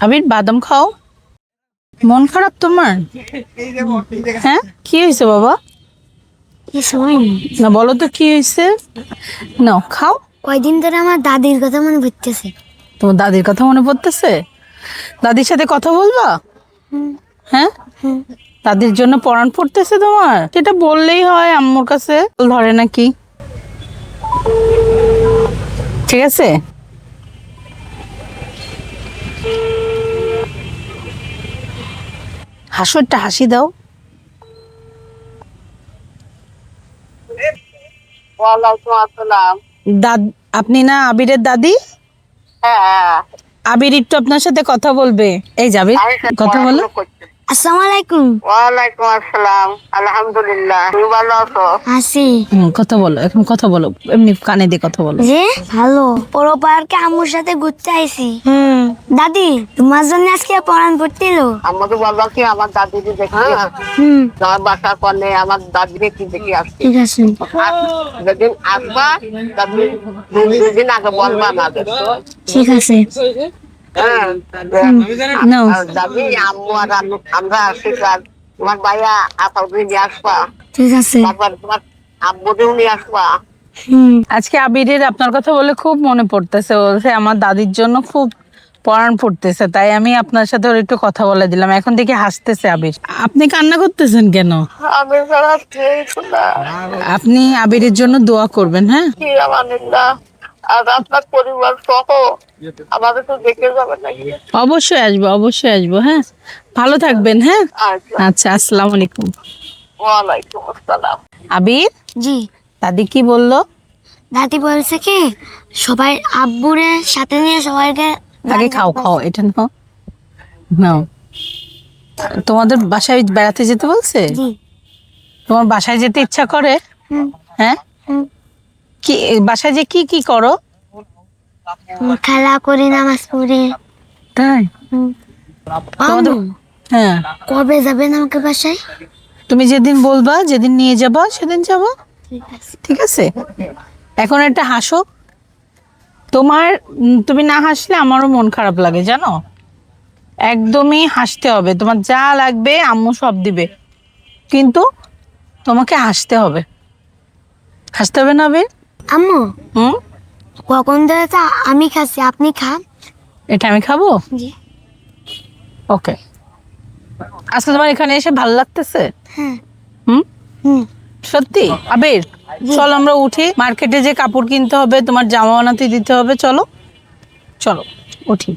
আবির বাদাম খাও। মন খারাপ তোমার? হ্যাঁ, কি হয়েছে বাবা? কিছু হয়নি। না বলো তো কি হয়েছে। নাও খাও। কয়দিন ধরে আমার দাদির কথা মনে পড়তেছে। তোমার দাদির কথা মনে পড়তেছে? দাদির সাথে কথা বলবা? হ্যাঁ, দাদির জন্য পড়ান পড়তেছে তোমার? সেটা বললেই হয়, আম্মুর কাছে ধরে নাকি? ঠিক আছে, হাসো, একটা হাসি দাও। ওয়ালাইকুম আসসালাম। আপনি না আবিরের দাদি? হ্যাঁ, আবির একটু আপনার সাথে কথা বলবে। এই যাবে, কথা বলো। আসসালামু আলাইকুম। ওয়ালাইকুম আসসালাম। আলহামদুলিল্লাহ, তুমি ভালো আছো? আসি কথা বলো, এখন কথা বলো, এমনি কানে দিয়ে কথা বলো। যে ভালো পুরো পার্কে আম্মুর সাথে ঘুরতে আইছি। দাদি তোমার জন্য আজকে পড়ান পড়তেল। আমাকে বলবা কি আমার দাদিকে দেখি। আমার বাসার পরে আমার দাদিকে কি দেখি আসছি। ঠিক আছে, যেদিন আসবা তারপরে দুদিন আগে বলবা আমাদের। ঠিক আছে। হ্যাঁ, নাও। আর দাদি আম্মু আর আমরা আসি আর তোমার ভাইয়া আসাউদ্দিন নিয়ে আসবা। ঠিক আছে। তারপর তোমার আব্বুদেরও নিয়ে আসবা। আজকে আবিরের আপনার কথা বলে খুব মনে পড়তেছে, বলছে আমার দাদির জন্য খুব পড়ান পড়তেছে, তাই আমি আপনার সাথে ওর একটু কথা বলে দিলাম। এখন দেখি হাসতেছে আবির। আপনি কান্না করতেছেন কেন? আমি সারা না আপনি আবিরের জন্য দোয়া করবেন। হ্যাঁ, কি আমানিল্লাহ। আর আপনার পরিবার সহ আমাদের তো দেখে যাবে নাকি? অবশ্যই আসবো, অবশ্যই আসবো। হ্যাঁ, ভালো থাকবেন। হ্যাঁ, আচ্ছা, আচ্ছা, আসসালামু আলাইকুম। ওয়ালাইকুম আসসালাম। আবির, জি দাদি কি বললো? দাদি বলছে কি সবাই আব্বুরে সাথে নিয়ে সবাইকে আগে খাও, খাও, এটা নাও, নাও। তোমাদের বাসায় বেড়াতে যেতে বলছে? জি তোমার বাসায় যেতে ইচ্ছা করে? হ্যাঁ, কি বাসায় যে কি কি করো? খেলা করি, নামাজ পড়ি। তাই? তোমাদের, আম্মু, হ্যাঁ, কবে যাবেন আমাকে বাসায়? তুমি যেদিন বলবা, যেদিন নিয়ে যাবা সেদিন যাবো। ঠিক আছে। ঠিক আছে, এখন একটা হাসো। তুমি না হাসলে আমারও মন খারাপ লাগে, জানো। একদমই হাসতে হবে, তোমার যা লাগবে আম্মু সব দিবে, কিন্তু তোমাকে হাসতে হবে। হাসতে হবে না বে? আম্মু, হুম, কখন ধরে তো আমি খাচ্ছি, আপনি খান। এটা আমি খাবো। জি ওকে, আজকে তোমার এখানে এসে ভালো লাগতেছে? হ্যাঁ। হুম, হুম সত্যি? আবির, চলো আমরা উঠি, মার্কেটে যে কাপড় কিনতে হবে, তোমার জামা বানাতে দিতে হবে, চলো চলো উঠি।